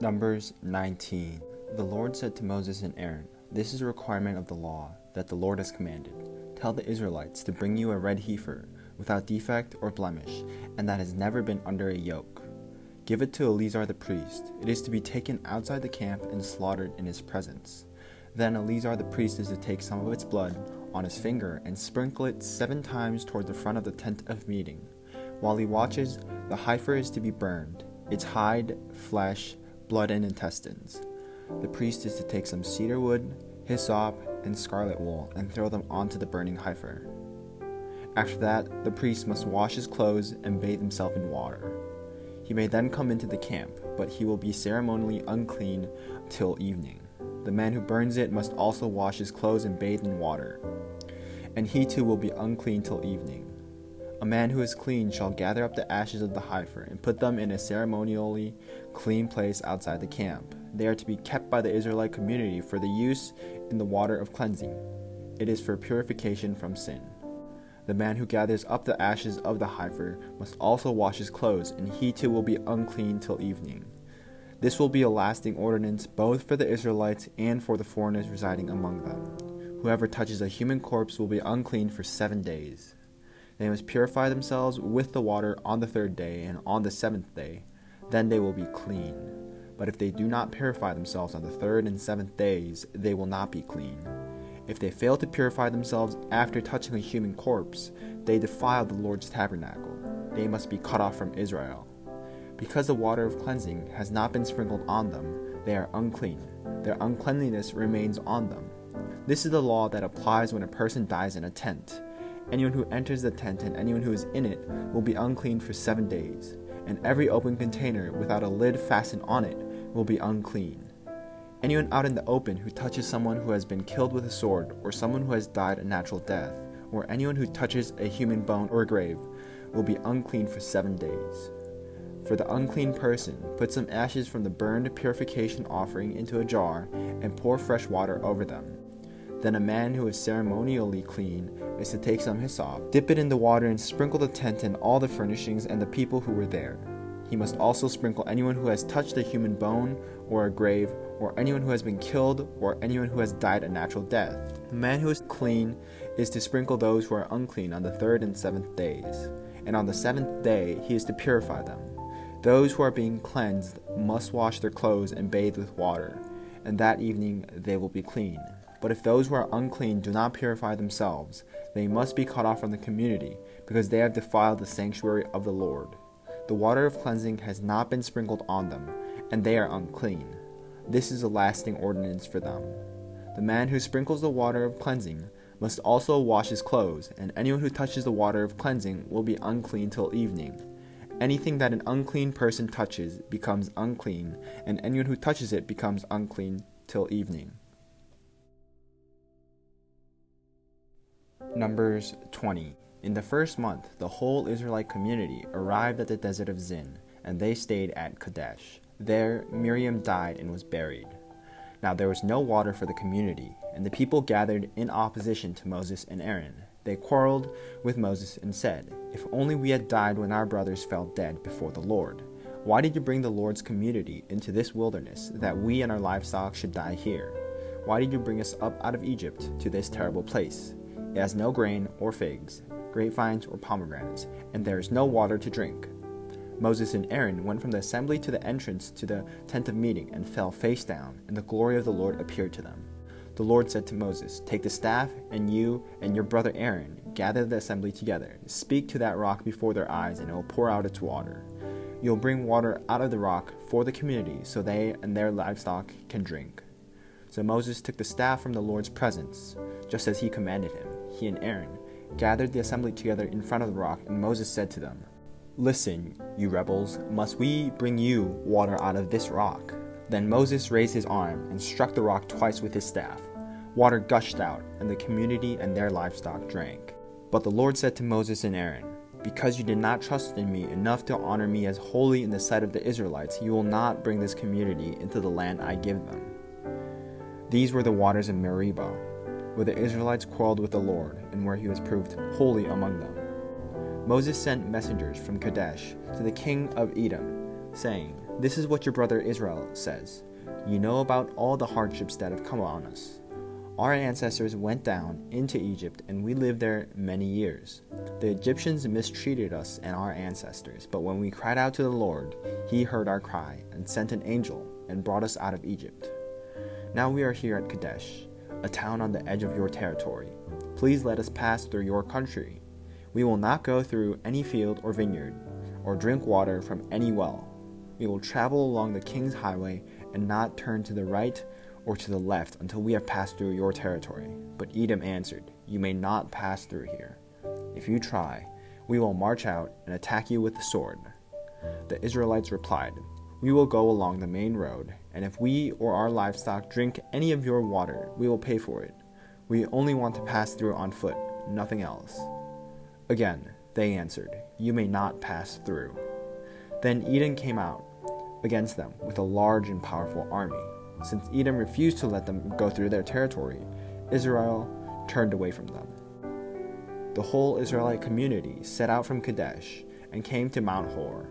Numbers 19. The Lord said to Moses and Aaron, "This is a requirement of the law that the Lord has commanded. Tell the Israelites to bring you a red heifer, without defect or blemish, and that has never been under a yoke. Give it to Eleazar the priest. It is to be taken outside the camp and slaughtered in his presence. Then Eleazar the priest is to take some of its blood on his finger and sprinkle it 7 times toward the front of the tent of meeting. While he watches, the heifer is to be burned, its hide, flesh, blood, and intestines. The priest is to take some cedar wood, hyssop, and scarlet wool and throw them onto the burning heifer. After that, the priest must wash his clothes and bathe himself in water. He may then come into the camp, but he will be ceremonially unclean till evening. The man who burns it must also wash his clothes and bathe in water, and he too will be unclean till evening. A man who is clean shall gather up the ashes of the heifer and put them in a ceremonially clean place outside the camp. They are to be kept by the Israelite community for the use in the water of cleansing. It is for purification from sin. The man who gathers up the ashes of the heifer must also wash his clothes, and he too will be unclean till evening. This will be a lasting ordinance both for the Israelites and for the foreigners residing among them. Whoever touches a human corpse will be unclean for 7 days. They must purify themselves with the water on the 3rd day and on the 7th day. Then they will be clean. But if they do not purify themselves on the 3rd and 7th days, they will not be clean. If they fail to purify themselves after touching a human corpse, they defile the Lord's tabernacle. They must be cut off from Israel. Because the water of cleansing has not been sprinkled on them, they are unclean. Their uncleanliness remains on them. This is the law that applies when a person dies in a tent. Anyone who enters the tent and anyone who is in it will be unclean for 7 days, and every open container without a lid fastened on it will be unclean. Anyone out in the open who touches someone who has been killed with a sword, or someone who has died a natural death, or anyone who touches a human bone or a grave, will be unclean for 7 days. For the unclean person, put some ashes from the burned purification offering into a jar and pour fresh water over them. Then a man who is ceremonially clean is to take some hyssop, dip it in the water, and sprinkle the tent and all the furnishings and the people who were there. He must also sprinkle anyone who has touched a human bone or a grave, or anyone who has been killed, or anyone who has died a natural death. The man who is clean is to sprinkle those who are unclean on the 3rd and 7th days, and on the 7th day he is to purify them. Those who are being cleansed must wash their clothes and bathe with water, and that evening they will be clean. But if those who are unclean do not purify themselves, they must be cut off from the community, because they have defiled the sanctuary of the Lord. The water of cleansing has not been sprinkled on them, and they are unclean. This is a lasting ordinance for them. The man who sprinkles the water of cleansing must also wash his clothes, and anyone who touches the water of cleansing will be unclean till evening. Anything that an unclean person touches becomes unclean, and anyone who touches it becomes unclean till evening. Numbers 20. In the 1st month, the whole Israelite community arrived at the desert of Zin, and they stayed at Kadesh. There, Miriam died and was buried. Now there was no water for the community, and the people gathered in opposition to Moses and Aaron. They quarreled with Moses and said, "If only we had died when our brothers fell dead before the Lord. Why did you bring the Lord's community into this wilderness, that we and our livestock should die here? Why did you bring us up out of Egypt to this terrible place? It has no grain or figs, grapevines or pomegranates, and there is no water to drink." Moses and Aaron went from the assembly to the entrance to the tent of meeting and fell face down, and the glory of the Lord appeared to them. The Lord said to Moses, "Take the staff, and you and your brother Aaron gather the assembly together. Speak to that rock before their eyes, and it will pour out its water. You will bring water out of the rock for the community, so they and their livestock can drink." So Moses took the staff from the Lord's presence, just as he commanded him. He and Aaron gathered the assembly together in front of the rock, and Moses said to them, "Listen, you rebels, must we bring you water out of this rock?" Then Moses raised his arm and struck the rock twice with his staff. Water gushed out, and the community and their livestock drank. But the Lord said to Moses and Aaron, "Because you did not trust in me enough to honor me as holy in the sight of the Israelites, you will not bring this community into the land I give them." These were the waters of Meribah, where the Israelites quarreled with the Lord, and where he was proved holy among them. Moses sent messengers from Kadesh to the king of Edom, saying, This is what your brother Israel says. You know about all the hardships that have come on us. Our ancestors went down into Egypt, and we lived there many years. The Egyptians mistreated us and our ancestors, but when we cried out to the Lord, He heard our cry and sent an angel and brought us out of Egypt. Now we are here at Kadesh, a town on the edge of your territory. Please let us pass through your country. We will not go through any field or vineyard, or drink water from any well. We will travel along the king's highway and not turn to the right or to the left until we have passed through your territory. But Edom answered, You may not pass through here. If you try, we will march out and attack you with the sword. The Israelites replied, We will go along the main road, and if we or our livestock drink any of your water, we will pay for it. We only want to pass through on foot, nothing else. Again, they answered, You may not pass through. Then Edom came out against them with a large and powerful army. Since Edom refused to let them go through their territory, Israel turned away from them. The whole Israelite community set out from Kadesh and came to Mount Hor.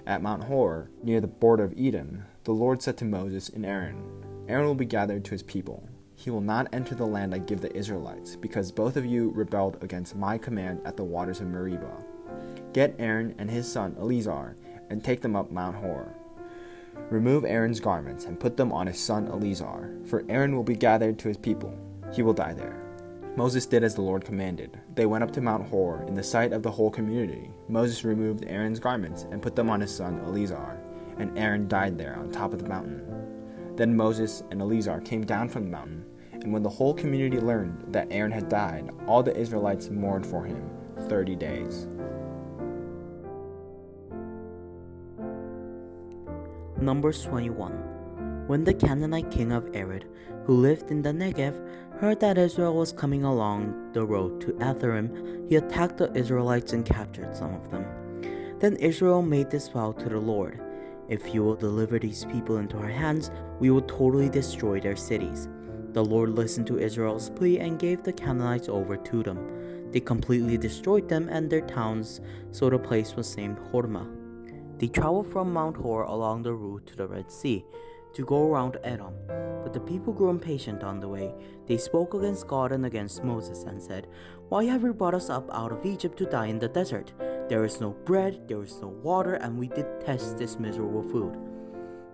At Mount Hor, near the border of Edom, the Lord said to Moses and Aaron, Aaron will be gathered to his people. He will not enter the land I give the Israelites, because both of you rebelled against my command at the waters of Meribah. Get Aaron and his son Eleazar and take them up Mount Hor. Remove Aaron's garments and put them on his son Eleazar, for Aaron will be gathered to his people. He will die there. Moses did as the Lord commanded. They went up to Mount Hor in the sight of the whole community. Moses removed Aaron's garments and put them on his son Eleazar, and Aaron died there on top of the mountain. Then Moses and Eleazar came down from the mountain, and when the whole community learned that Aaron had died, all the Israelites mourned for him 30 days. Numbers 21. When the Canaanite king of Arad, who lived in the Negev, heard that Israel was coming along the road to Atharim, he attacked the Israelites and captured some of them. Then Israel made this vow to the Lord, If you will deliver these people into our hands, we will totally destroy their cities. The Lord listened to Israel's plea and gave the Canaanites over to them. They completely destroyed them and their towns, so the place was named Hormah. They traveled from Mount Hor along the route to the Red Sea to go around Edom. But the people grew impatient on the way. They spoke against God and against Moses and said, Why have you brought us up out of Egypt to die in the desert? There is no bread, there is no water, and we detest this miserable food.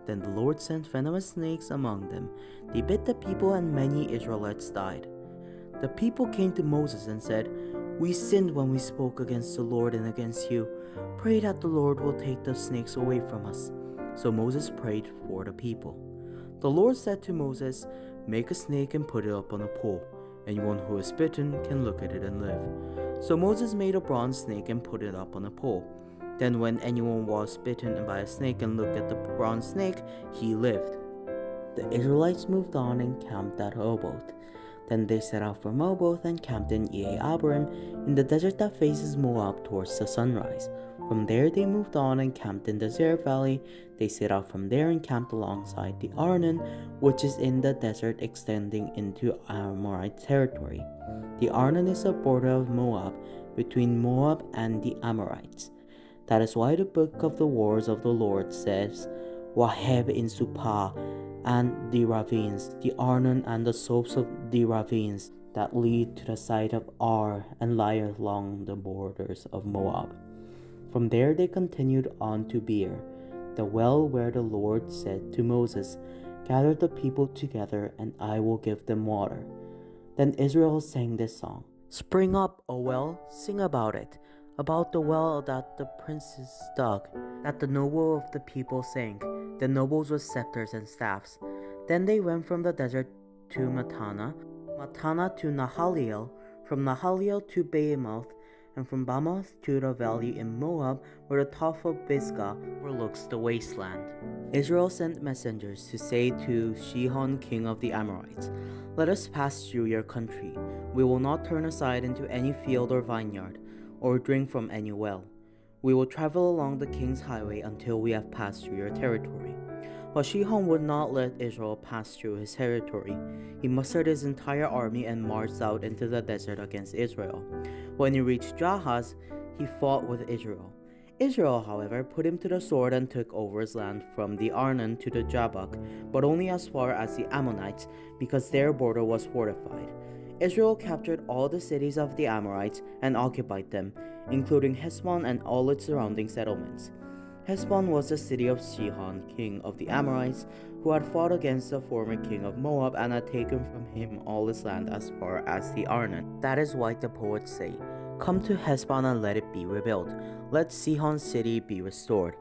Then the Lord sent venomous snakes among them. They bit the people, and many Israelites died. The people came to Moses and said, We sinned when we spoke against the Lord and against you. Pray that the Lord will take the snakes away from us. So Moses prayed for the people. The Lord said to Moses, Make a snake and put it up on a pole. Anyone who is bitten can look at it and live. So Moses made a bronze snake and put it up on a pole. Then when anyone was bitten by a snake and looked at the bronze snake, he lived. The Israelites moved on and camped at Oboth. Then they set out from Oboth and camped in Abarim in the desert that faces Moab towards the sunrise. From there they moved on and camped in the Zer Valley. They set out from there and camped alongside the Arnon, which is in the desert extending into Amorite territory. The Arnon is a border of Moab, between Moab and the Amorites. That is why the book of the wars of the Lord says, Waheb in Supah, and the ravines, the Arnon and the slopes of the ravines that lead to the side of Ar and lie along the borders of Moab. From there they continued on to Beer, the well where the Lord said to Moses, Gather the people together, and I will give them water. Then Israel sang this song, Spring up, O well, sing about it, about the well that the princes dug, that the noble of the people sang, the nobles with scepters and staffs. Then they went from the desert to Matana, Matana to Nahaliel, from Nahaliel to Bamoth, and from Bamoth to the valley in Moab, where the top of Pisgah overlooks the wasteland. Israel sent messengers to say to Sihon, king of the Amorites, Let us pass through your country. We will not turn aside into any field or vineyard, or drink from any well. We will travel along the king's highway until we have passed through your territory. But Sihon would not let Israel pass through his territory. He mustered his entire army and marched out into the desert against Israel. When he reached Jahaz, he fought with Israel. Israel, however, put him to the sword and took over his land from the Arnon to the Jabbok, but only as far as the Ammonites, because their border was fortified. Israel captured all the cities of the Amorites and occupied them, including Heshbon and all its surrounding settlements. Heshbon was the city of Sihon, king of the Amorites, who had fought against the former king of Moab and had taken from him all his land as far as the Arnon. That is why the poets say, "Come to Heshbon and let it be rebuilt. Let Sihon's city be restored."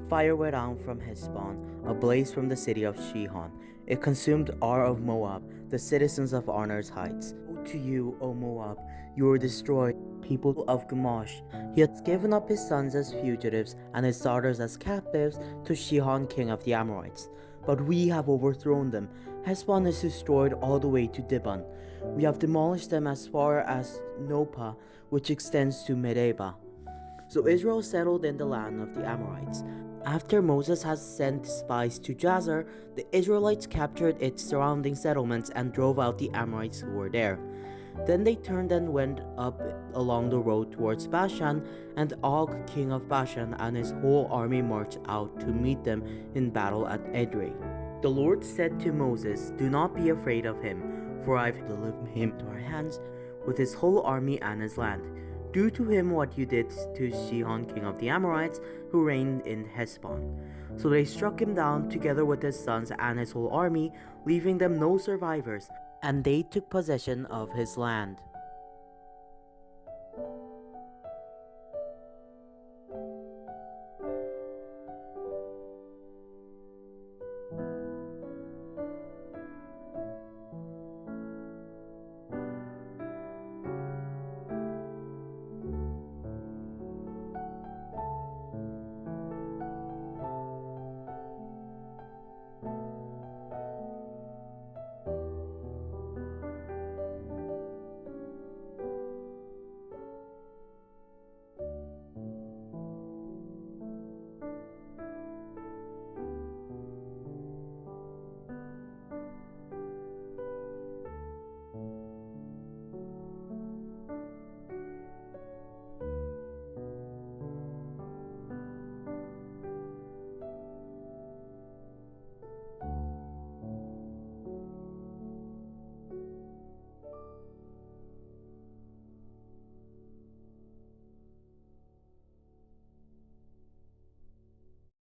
Fire went out from Heshbon, a blaze from the city of Sihon. It consumed Ar of Moab, the citizens of Arnor's heights. Woe to you, O Moab! You are destroyed, people of Gamash. He has given up his sons as fugitives and his daughters as captives to Sihon, king of the Amorites. But we have overthrown them. Heshbon is destroyed all the way to Dibon. We have demolished them as far as Nopah, which extends to Medeba. So Israel settled in the land of the Amorites. After Moses had sent spies to Jazer, the Israelites captured its surrounding settlements and drove out the Amorites who were there. Then they turned and went up along the road towards Bashan, and Og, king of Bashan, and his whole army marched out to meet them in battle at Edrei. The Lord said to Moses, "Do not be afraid of him, for I have delivered him to our hands with his whole army and his land. Do to him what you did to Sihon, king of the Amorites, who reigned in Heshbon." So they struck him down together with his sons and his whole army, leaving them no survivors, and they took possession of his land.